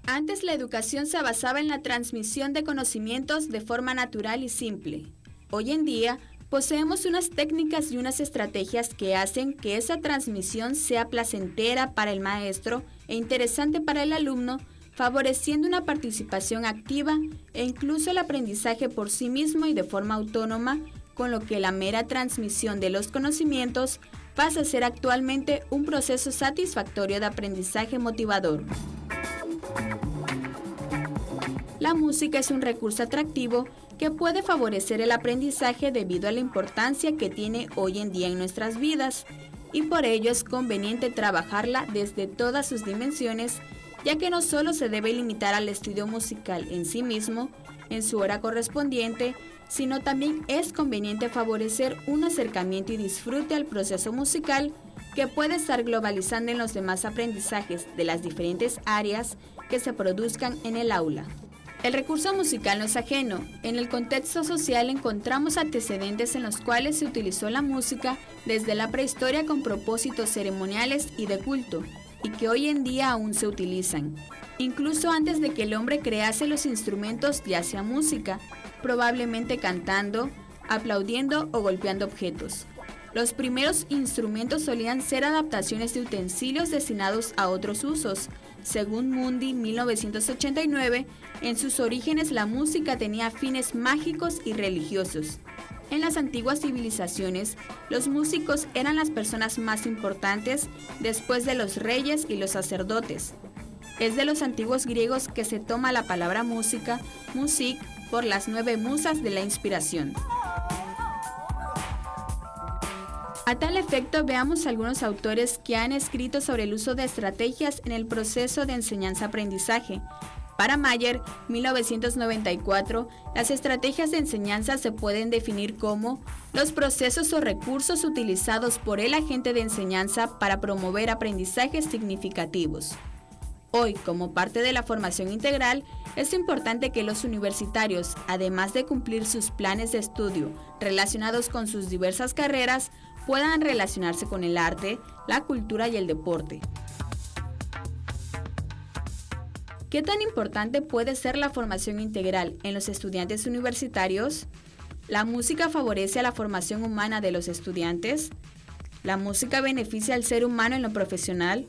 Antes la educación se basaba en la transmisión de conocimientos de forma natural y simple. Hoy en día, poseemos unas técnicas y unas estrategias que hacen que esa transmisión sea placentera para el maestro e interesante para el alumno, favoreciendo una participación activa e incluso el aprendizaje por sí mismo y de forma autónoma, con lo que la mera transmisión de los conocimientos pasa a ser actualmente un proceso satisfactorio de aprendizaje motivador. La música es un recurso atractivo que puede favorecer el aprendizaje debido a la importancia que tiene hoy en día en nuestras vidas, y por ello es conveniente trabajarla desde todas sus dimensiones, ya que no solo se debe limitar al estudio musical en sí mismo, en su hora correspondiente, sino también es conveniente favorecer un acercamiento y disfrute al proceso musical que puede estar globalizando en los demás aprendizajes de las diferentes áreas que se produzcan en el aula. El recurso musical no es ajeno. En el contexto social encontramos antecedentes en los cuales se utilizó la música desde la prehistoria con propósitos ceremoniales y de culto, y que hoy en día aún se utilizan. Incluso antes de que el hombre crease los instrumentos ya hacía música, probablemente cantando, aplaudiendo o golpeando objetos. Los primeros instrumentos solían ser adaptaciones de utensilios destinados a otros usos. Según Mundi 1989, en sus orígenes la música tenía fines mágicos y religiosos. En las antiguas civilizaciones, los músicos eran las personas más importantes después de los reyes y los sacerdotes. Es de los antiguos griegos que se toma la palabra música, musik, por las 9 musas de la inspiración. A tal efecto, veamos algunos autores que han escrito sobre el uso de estrategias en el proceso de enseñanza-aprendizaje. Para Mayer, 1994, las estrategias de enseñanza se pueden definir como los procesos o recursos utilizados por el agente de enseñanza para promover aprendizajes significativos. Hoy, como parte de la formación integral, es importante que los universitarios, además de cumplir sus planes de estudio relacionados con sus diversas carreras, puedan relacionarse con el arte, la cultura y el deporte. ¿Qué tan importante puede ser la formación integral en los estudiantes universitarios? ¿La música favorece a la formación humana de los estudiantes? ¿La música beneficia al ser humano en lo profesional?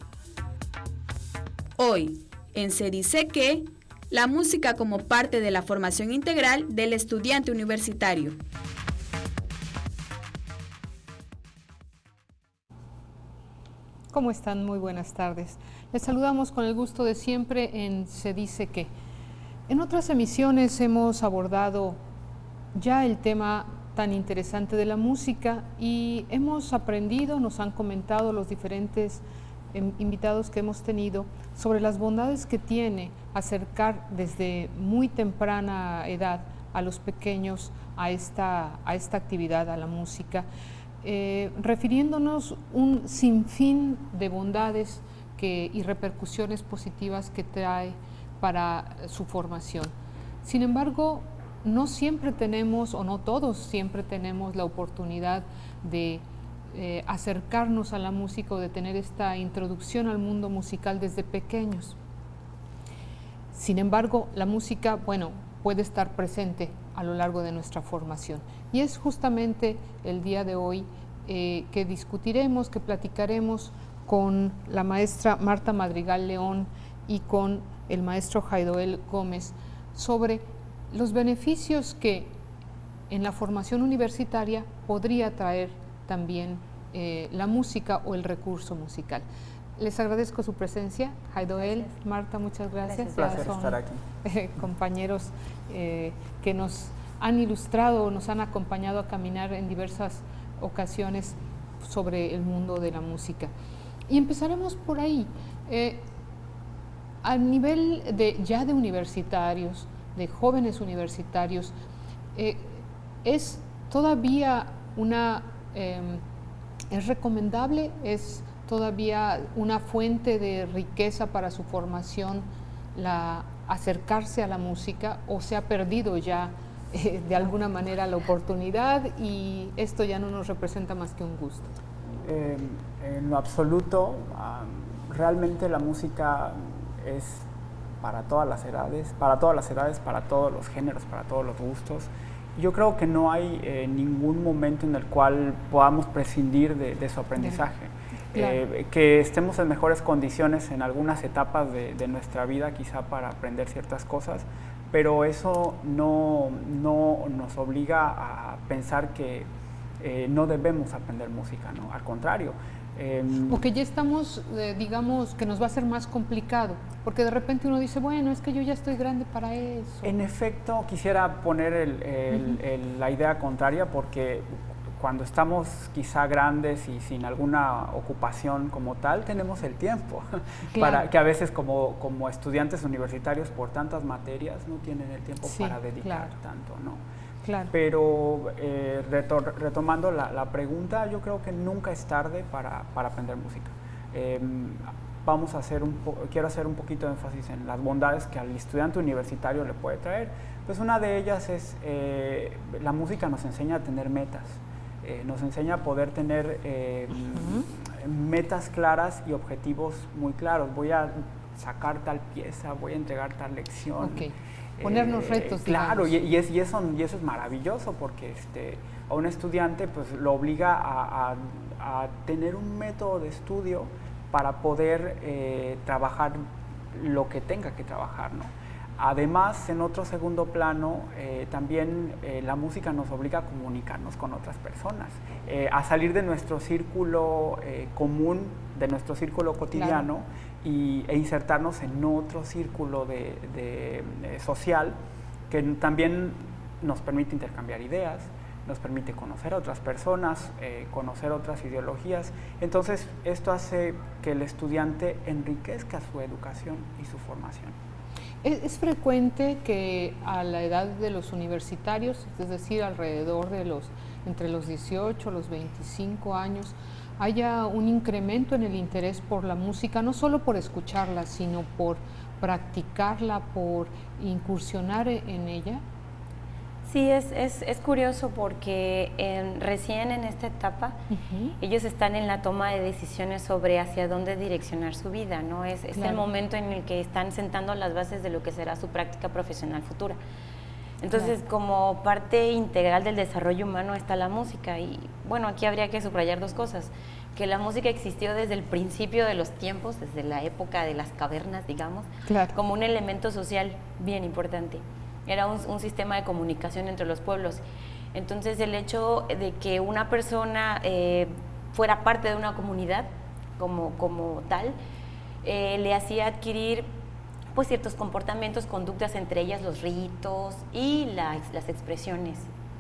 Hoy, en Se Dice Que, la música como parte de la formación integral del estudiante universitario. ¿Cómo están? Muy buenas tardes. Les saludamos con el gusto de siempre en Se Dice Que. En otras emisiones hemos abordado ya el tema tan interesante de la música y hemos aprendido, nos han comentado los diferentes invitados que hemos tenido sobre las bondades que tiene acercar desde muy temprana edad a los pequeños a esta actividad, a la música. Refiriéndonos un sinfín de bondades y repercusiones positivas que trae para su formación. Sin embargo, no siempre tenemos, o no todos siempre tenemos la oportunidad de acercarnos a la música o de tener esta introducción al mundo musical desde pequeños. Sin embargo, la música, puede estar presente a lo largo de nuestra formación. Y es justamente el día de hoy que discutiremos, que platicaremos con la maestra Marta Madrigal León y con el maestro Jaidoel Gómez sobre los beneficios que en la formación universitaria podría traer también la música o el recurso musical. Les agradezco su presencia, Jaidoel, Marta, muchas gracias. Un placer estar aquí. Compañeros que nos han ilustrado, nos han acompañado a caminar en diversas ocasiones sobre el mundo de la música. Y empezaremos por ahí. A nivel ya de universitarios, de jóvenes universitarios, es todavía es recomendable, es todavía una fuente de riqueza para su formación acercarse a la música, o se ha perdido ya de alguna manera la oportunidad y esto ya no nos representa más que un gusto? En lo absoluto, realmente la música es para todas las edades, para todos los géneros, para todos los gustos. Yo creo que no hay ningún momento en el cual podamos prescindir de su aprendizaje. Claro. Que estemos en mejores condiciones en algunas etapas de nuestra vida, quizá para aprender ciertas cosas, pero eso no nos obliga a pensar que no debemos aprender música, ¿no? Al contrario. O que ya estamos, digamos, que nos va a ser más complicado, porque de repente uno dice, bueno, es que yo ya estoy grande para eso. En efecto, quisiera poner la idea contraria, porque cuando estamos quizá grandes y sin alguna ocupación como tal, tenemos el tiempo, claro. Para que a veces como estudiantes universitarios por tantas materias no tienen el tiempo para dedicar tanto, ¿no? Claro. Pero retomando la pregunta, yo creo que nunca es tarde para aprender música. Quiero hacer un poquito de énfasis en las bondades que al estudiante universitario le puede traer. Pues una de ellas es, la música nos enseña a tener metas, nos enseña a poder tener metas claras y objetivos muy claros. Voy a sacar tal pieza, voy a entregar tal lección. Okay. Ponernos retos, claro, y eso es maravilloso, porque a un estudiante pues lo obliga a tener un método de estudio para poder trabajar lo que tenga que trabajar, ¿no? Además, en otro segundo plano, también la música nos obliga a comunicarnos con otras personas, a salir de nuestro círculo común, de nuestro círculo cotidiano, claro. E insertarnos en otro círculo social que también nos permite intercambiar ideas, nos permite conocer a otras personas, conocer otras ideologías. Entonces, esto hace que el estudiante enriquezca su educación y su formación. Es frecuente que a la edad de los universitarios, es decir, alrededor de entre los 18 y los 25 años, haya un incremento en el interés por la música, no solo por escucharla, sino por practicarla, por incursionar en ella. Sí, es curioso porque recién en esta etapa ellos están en la toma de decisiones sobre hacia dónde direccionar su vida, ¿no? Es claro. El momento en el que están sentando las bases de lo que será su práctica profesional futura. Entonces, claro. Como parte integral del desarrollo humano está la música, y bueno, aquí habría que subrayar dos cosas: que la música existió desde el principio de los tiempos, desde la época de las cavernas, digamos, claro. Como un elemento social bien importante. Era un sistema de comunicación entre los pueblos. Entonces, el hecho de que una persona fuera parte de una comunidad como tal, le hacía adquirir pues ciertos comportamientos, conductas, entre ellas los ritos y las expresiones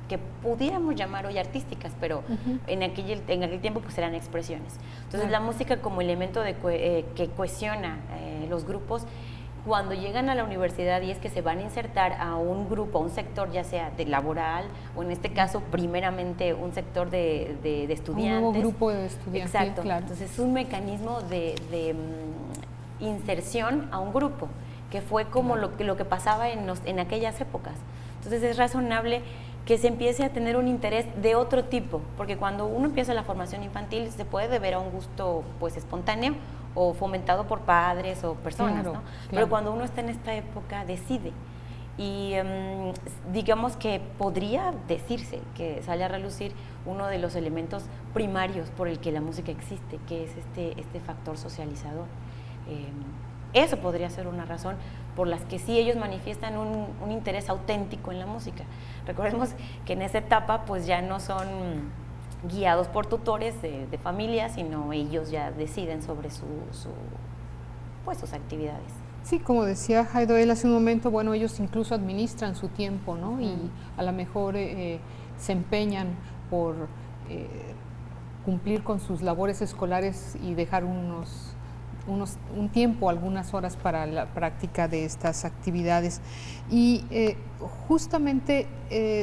que pudiéramos llamar hoy artísticas, pero en aquel tiempo pues eran expresiones. Entonces, la música como elemento que cohesiona los grupos, cuando llegan a la universidad y es que se van a insertar a un grupo, a un sector ya sea de laboral o en este caso primeramente un sector de estudiantes. Un nuevo grupo de estudiantes. Exacto, claro. Entonces es un mecanismo de inserción a un grupo, que fue como lo que pasaba en aquellas épocas. Entonces es razonable que se empiece a tener un interés de otro tipo, porque cuando uno empieza la formación infantil se puede deber a un gusto pues espontáneo o fomentado por padres o personas, claro, ¿no? Claro. Pero cuando uno está en esta época decide, y digamos que podría decirse que sale a relucir uno de los elementos primarios por el que la música existe, que es este factor socializador. Eso podría ser una razón por las que sí ellos manifiestan un interés auténtico en la música. Recordemos que en esa etapa pues ya no son guiados por tutores de familia, sino ellos ya deciden sobre sus actividades. Sí, como decía Jaidoel hace un momento, bueno, ellos incluso administran su tiempo, ¿no? Y a lo mejor se empeñan por cumplir con sus labores escolares y dejar un tiempo, algunas horas para la práctica de estas actividades. Y justamente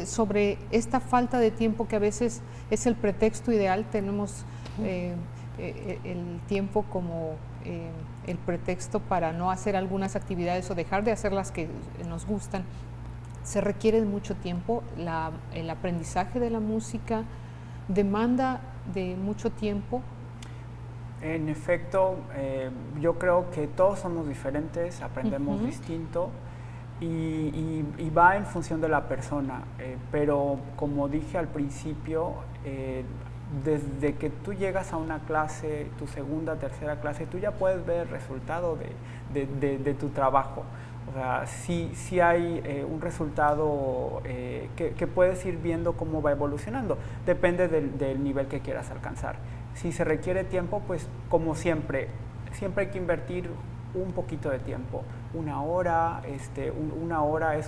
sobre esta falta de tiempo, que a veces es el pretexto ideal, tenemos el tiempo como el pretexto para no hacer algunas actividades o dejar de hacer las que nos gustan. Se requiere de mucho tiempo. El aprendizaje de la música demanda de mucho tiempo. En efecto, yo creo que todos somos diferentes, aprendemos distinto y va en función de la persona, pero como dije al principio, desde que tú llegas a una clase, tu segunda, tercera clase, tú ya puedes ver el resultado de tu trabajo. O sea, sí hay un resultado que puedes ir viendo cómo va evolucionando. Depende del nivel que quieras alcanzar. Si se requiere tiempo, pues como siempre hay que invertir un poquito de tiempo. Una hora es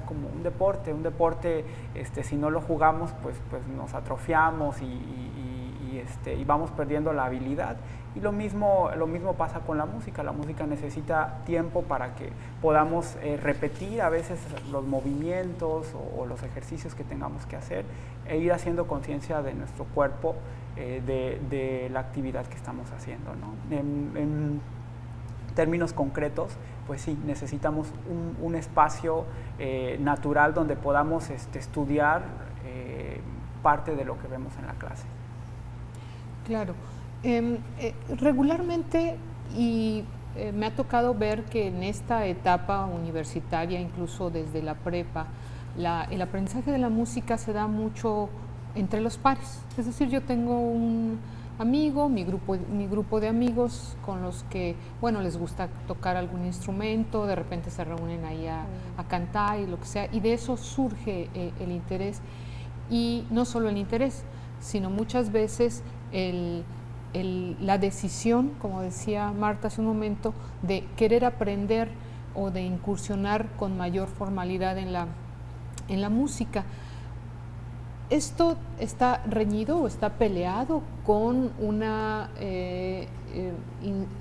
como un deporte. Un deporte, si no lo jugamos, pues nos atrofiamos y vamos perdiendo la habilidad. Y lo mismo pasa con la música. La música necesita tiempo para que podamos repetir a veces los movimientos o los ejercicios que tengamos que hacer e ir haciendo conciencia de nuestro cuerpo, de la actividad que estamos haciendo, ¿no? En términos concretos, pues sí, necesitamos un espacio natural donde podamos estudiar parte de lo que vemos en la clase. Claro. Regularmente, y me ha tocado ver que en esta etapa universitaria, incluso desde la prepa, el aprendizaje de la música se da mucho entre los pares. Es decir, yo tengo un amigo, mi grupo de amigos con los que, bueno, les gusta tocar algún instrumento, de repente se reúnen ahí a cantar y lo que sea, y de eso surge el interés. Y no solo el interés, sino muchas veces la decisión, como decía Marta hace un momento, de querer aprender o de incursionar con mayor formalidad en la música. ¿Esto está reñido o está peleado con una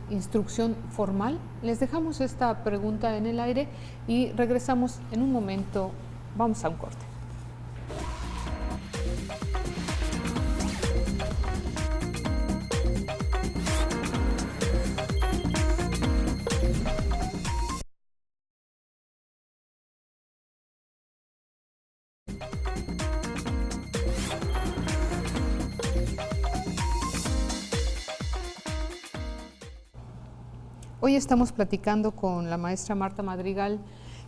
instrucción formal? Les dejamos esta pregunta en el aire y regresamos en un momento. Vamos a un corte. Hoy estamos platicando con la maestra Marta Madrigal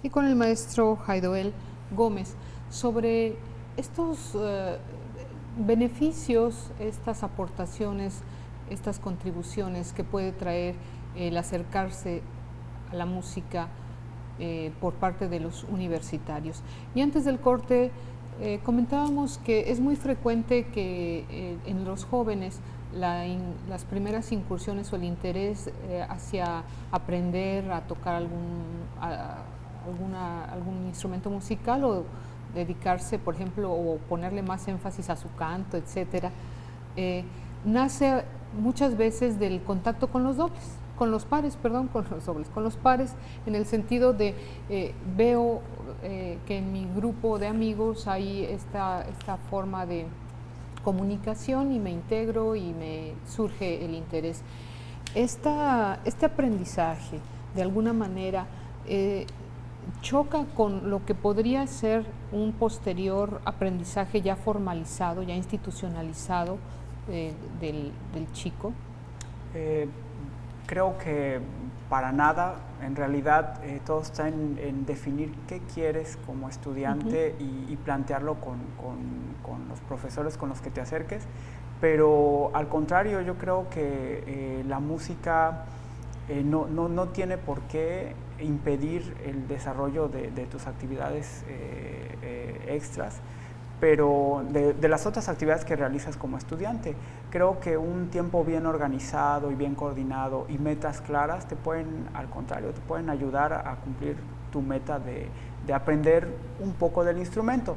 y con el maestro Jaidoel Gómez sobre estos beneficios, estas aportaciones, estas contribuciones que puede traer el acercarse a la música por parte de los universitarios. Y antes del corte comentábamos que es muy frecuente que en los jóvenes las primeras incursiones o el interés hacia aprender a tocar algún instrumento musical o dedicarse, por ejemplo, o ponerle más énfasis a su canto, etcétera, nace muchas veces del contacto con los pares, en el sentido de veo que en mi grupo de amigos hay esta forma de comunicación y me integro y me surge el interés. Este aprendizaje, de alguna manera, choca con lo que podría ser un posterior aprendizaje ya formalizado, ya institucionalizado del chico. Creo que para nada. En realidad todo está en definir qué quieres como estudiante y plantearlo con los profesores con los que te acerques, pero al contrario, yo creo que la música no tiene por qué impedir el desarrollo de tus actividades extras, pero de las otras actividades que realizas como estudiante. Creo que un tiempo bien organizado y bien coordinado y metas claras al contrario, te pueden ayudar a cumplir tu meta de aprender un poco del instrumento.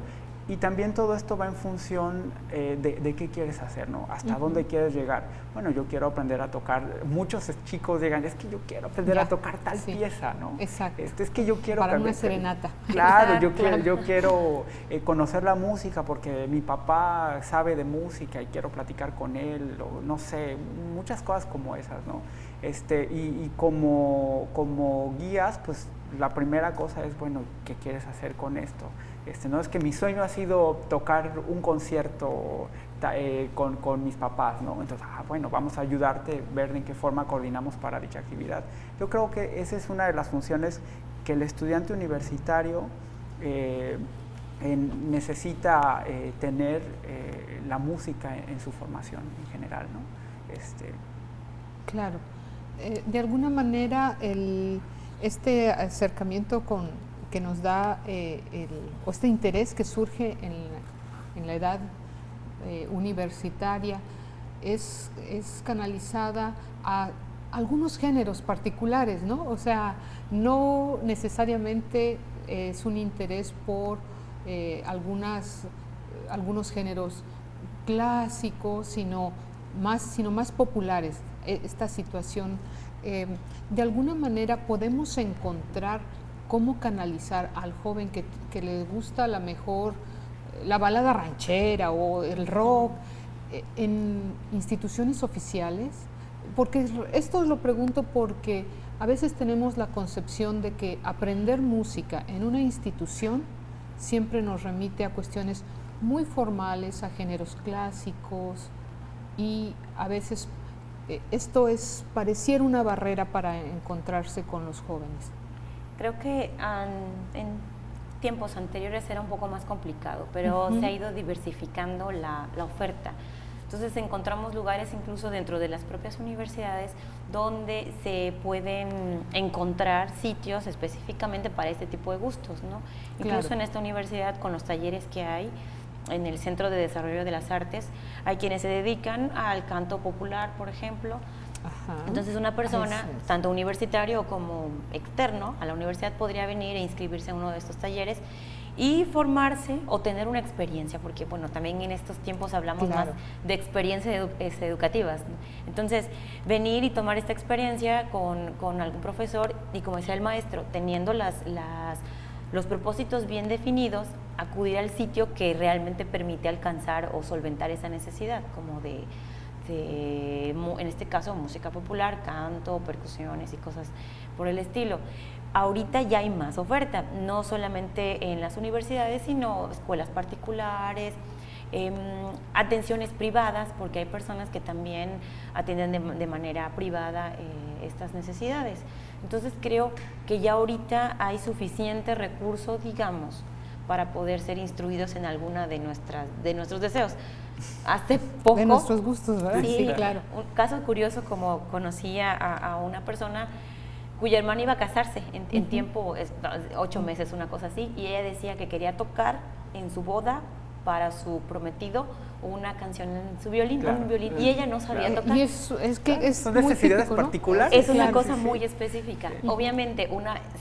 Y también todo esto va en función de qué quieres hacer, ¿no? Hasta dónde quieres llegar. Bueno, yo quiero aprender a tocar. Muchos chicos llegan, es que yo quiero aprender a tocar tal pieza, ¿no? Exacto. Es que yo quiero... Para una serenata. Claro, yo quiero conocer la música porque mi papá sabe de música y quiero platicar con él, o no sé, muchas cosas como esas, ¿no? Y como guías, pues la primera cosa es, bueno, ¿qué quieres hacer con esto? No es que mi sueño ha sido tocar un concierto con mis papás, ¿no? Entonces, bueno, vamos a ayudarte, ver en qué forma coordinamos para dicha actividad. Yo creo que esa es una de las funciones que el estudiante universitario necesita tener la música en su formación en general, ¿no? Claro. De alguna manera, este acercamiento que nos da o este interés que surge en la edad universitaria es canalizada a algunos géneros particulares, ¿no? O sea, no necesariamente es un interés por algunos géneros clásicos, sino más populares. Esta situación, de alguna manera podemos encontrar cómo canalizar al joven que le gusta la balada ranchera o el rock en instituciones oficiales, porque esto lo pregunto porque a veces tenemos la concepción de que aprender música en una institución siempre nos remite a cuestiones muy formales, a géneros clásicos, y a veces esto pareciera una barrera para encontrarse con los jóvenes. Creo que en tiempos anteriores era un poco más complicado, pero se ha ido diversificando la oferta. Entonces encontramos lugares incluso dentro de las propias universidades donde se pueden encontrar sitios específicamente para este tipo de gustos, ¿no? Incluso en esta universidad, con los talleres que hay en el Centro de Desarrollo de las Artes, hay quienes se dedican al canto popular, por ejemplo. Entonces una persona, tanto universitario como externo a la universidad, podría venir e inscribirse en uno de estos talleres y formarse o tener una experiencia, porque bueno, también en estos tiempos hablamos más de experiencias educativas, ¿no? Entonces, venir y tomar esta experiencia con algún profesor y, como decía el maestro, teniendo los propósitos bien definidos, acudir al sitio que realmente permite alcanzar o solventar esa necesidad, como en este caso, música popular, canto, percusiones y cosas por el estilo. Ahorita ya hay más oferta, no solamente en las universidades, sino escuelas particulares, atenciones privadas, porque hay personas que también atienden de manera privada estas necesidades. Entonces creo que ya ahorita hay suficiente recurso, digamos, para poder ser instruidos en alguna de nuestros deseos. Hace poco... De nuestros gustos, ¿verdad? Sí, claro. Un caso curioso, como conocía a una persona cuya hermana iba a casarse en tiempo, 8 meses, una cosa así, y ella decía que quería tocar en su boda para su prometido una canción en su violín, un violín, y ella no sabía tocar. Y son necesidades típico, ¿no? particulares. Es una cosa muy específica. Obviamente,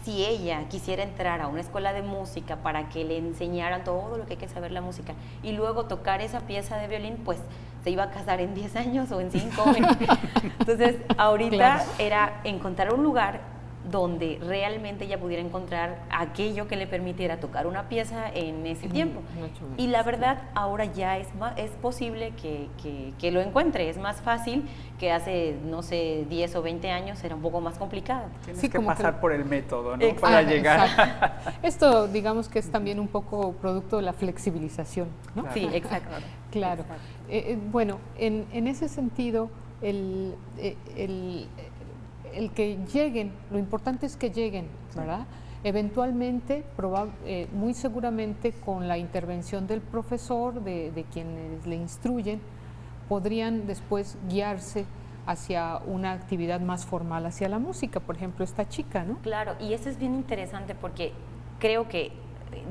si ella quisiera entrar a una escuela de música para que le enseñaran todo lo que hay que saber la música y luego tocar esa pieza de violín, pues se iba a casar en 10 años o en 5. Entonces, ahorita era encontrar un lugar donde realmente ella pudiera encontrar aquello que le permitiera tocar una pieza en ese tiempo. Y la verdad, ahora ya es posible que lo encuentre. Es más fácil que hace, no sé, 10 o 20 años era un poco más complicado. Tienes que pasar por el método, ¿no? Para llegar. Exacto. Esto, digamos que es también un poco producto de la flexibilización, ¿no? Claro. Sí, exacto. Claro. Bueno, en ese sentido, el que lleguen, lo importante es que lleguen, ¿verdad? Eventualmente, muy seguramente con la intervención del profesor, de quienes le instruyen, podrían después guiarse hacia una actividad más formal, hacia la música, por ejemplo, esta chica, ¿no? Claro, y eso es bien interesante porque creo que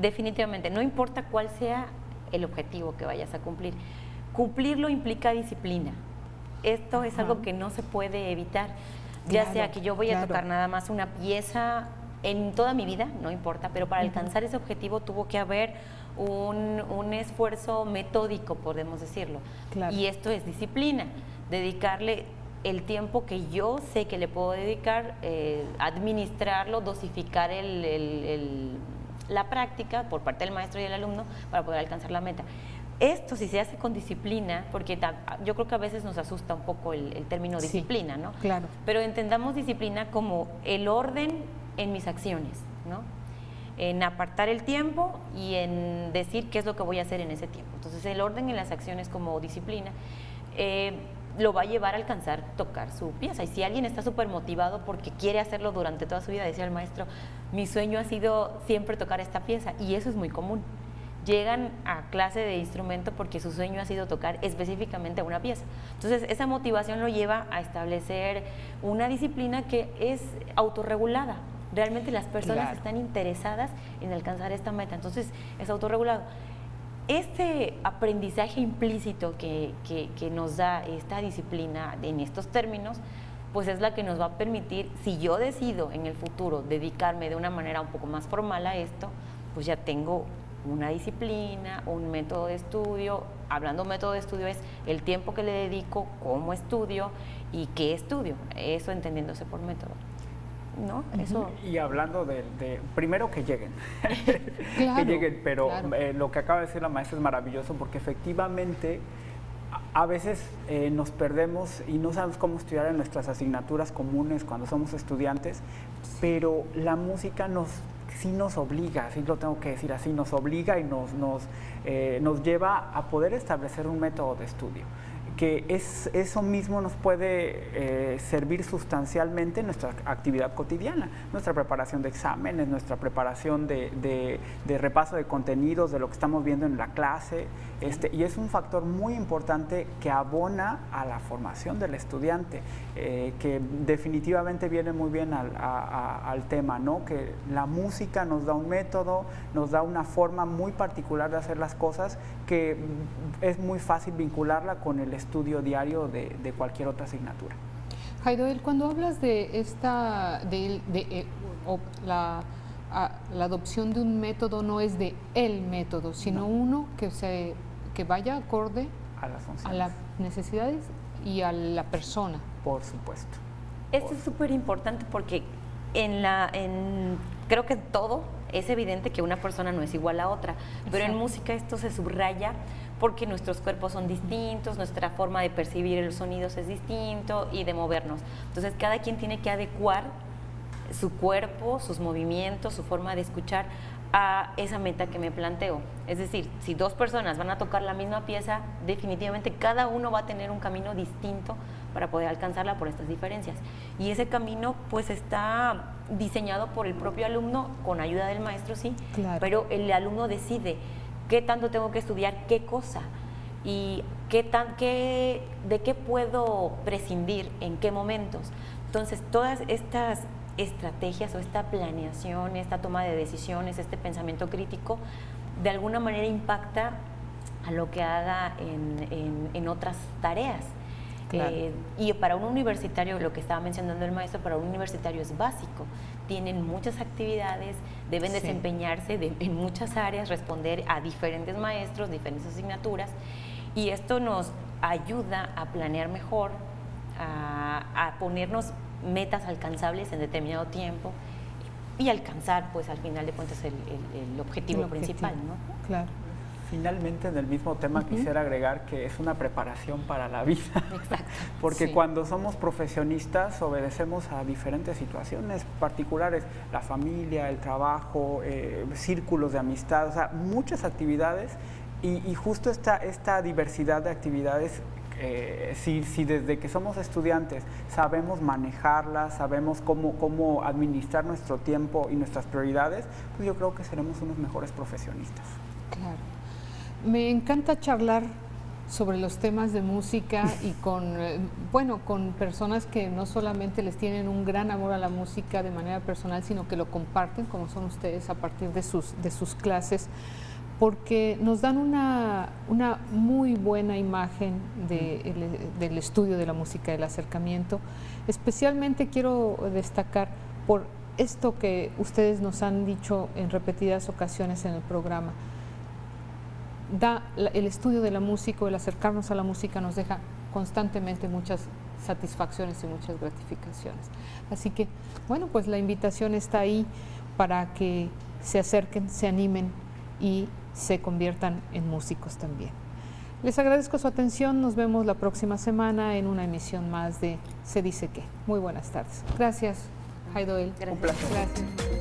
definitivamente, no importa cuál sea el objetivo que vayas a cumplir, cumplirlo implica disciplina. Esto es algo que no se puede evitar. Ya sea que yo voy a tocar nada más una pieza en toda mi vida, no importa, pero para alcanzar ese objetivo tuvo que haber un esfuerzo metódico, podemos decirlo. Y esto es disciplina, dedicarle el tiempo que yo sé que le puedo dedicar, administrarlo, dosificar la práctica por parte del maestro y del alumno para poder alcanzar la meta. Esto, si se hace con disciplina, porque yo creo que a veces nos asusta un poco el término disciplina, ¿no? Claro. Pero entendamos disciplina como el orden en mis acciones, ¿no? en apartar el tiempo y en decir qué es lo que voy a hacer en ese tiempo. Entonces el orden en las acciones como disciplina lo va a llevar a alcanzar tocar su pieza. Y si alguien está súper motivado porque quiere hacerlo durante toda su vida, decía el maestro, mi sueño ha sido siempre tocar esta pieza, y eso es muy común. Llegan a clase de instrumento porque su sueño ha sido tocar específicamente una pieza. Entonces esa motivación lo lleva a establecer una disciplina que es autorregulada. Realmente las personas están interesadas en alcanzar esta meta, entonces es autorregulado. Este aprendizaje implícito que nos da esta disciplina en estos términos, pues es la que nos va a permitir, si yo decido en el futuro dedicarme de una manera un poco más formal a esto, pues ya tengo una disciplina, un método de estudio. Hablando de método de estudio es el tiempo que le dedico, cómo estudio y qué estudio, eso entendiéndose por método, ¿no? Eso. Y hablando de primero que lleguen, Claro, que lleguen, pero claro. Lo que acaba de decir la maestra es maravilloso, porque efectivamente a veces nos perdemos y no sabemos cómo estudiar en nuestras asignaturas comunes cuando somos estudiantes, pero la música sí nos obliga, sí lo tengo que decir así, nos obliga y nos lleva a poder establecer un método de estudio, que eso mismo nos puede servir sustancialmente en nuestra actividad cotidiana, nuestra preparación de exámenes, nuestra preparación de repaso de contenidos, de lo que estamos viendo en la clase, y es un factor muy importante que abona a la formación del estudiante, que definitivamente viene muy bien al tema, ¿no? Que la música nos da un método, nos da una forma muy particular de hacer las cosas, que es muy fácil vincularla con el estudio diario de cualquier otra asignatura. Haidoel, cuando hablas de la adopción de un método, no es de el método, sino uno que vaya acorde a las necesidades y a la persona. Por supuesto. Esto es súper importante porque creo que todo es evidente que una persona no es igual a otra, pero en música esto se subraya porque nuestros cuerpos son distintos, nuestra forma de percibir los sonidos es distinto y de movernos. Entonces cada quien tiene que adecuar su cuerpo, sus movimientos, su forma de escuchar a esa meta que me planteo. Es decir, si dos personas van a tocar la misma pieza, definitivamente cada uno va a tener un camino distinto para poder alcanzarla por estas diferencias. Y ese camino pues está diseñado por el propio alumno con ayuda del maestro, sí, claro. Pero el alumno decide qué tanto tengo que estudiar, qué cosa y de qué puedo prescindir, en qué momentos. Entonces, todas estas estrategias o esta planeación, esta toma de decisiones, este pensamiento crítico, de alguna manera impacta a lo que haga en otras tareas. Claro. Y para un universitario, lo que estaba mencionando el maestro, para un universitario es básico. Tienen muchas actividades, deben desempeñarse en muchas áreas, responder a diferentes maestros, diferentes asignaturas, y esto nos ayuda a planear mejor, a ponernos metas alcanzables en determinado tiempo y alcanzar, pues al final de cuentas, el objetivo principal, ¿no? Claro. Finalmente, en el mismo tema quisiera agregar que es una preparación para la vida. Exacto. Porque cuando somos profesionistas obedecemos a diferentes situaciones particulares, la familia, el trabajo, círculos de amistad, o sea, muchas actividades, y justo esta diversidad de actividades, si desde que somos estudiantes sabemos manejarlas, sabemos cómo administrar nuestro tiempo y nuestras prioridades, pues yo creo que seremos unos mejores profesionistas. Claro. Me encanta charlar sobre los temas de música y con personas que no solamente les tienen un gran amor a la música de manera personal, sino que lo comparten, como son ustedes, a partir de sus clases, porque nos dan una muy buena imagen del estudio de la música, del acercamiento. Especialmente quiero destacar por esto que ustedes nos han dicho en repetidas ocasiones en el programa. El estudio de la música, el acercarnos a la música nos deja constantemente muchas satisfacciones y muchas gratificaciones. Así que, bueno, pues la invitación está ahí para que se acerquen, se animen y se conviertan en músicos también. Les agradezco su atención, nos vemos la próxima semana en una emisión más de Se Dice Qué. Muy buenas tardes. Gracias, Haidoel. Gracias. Un placer. Gracias.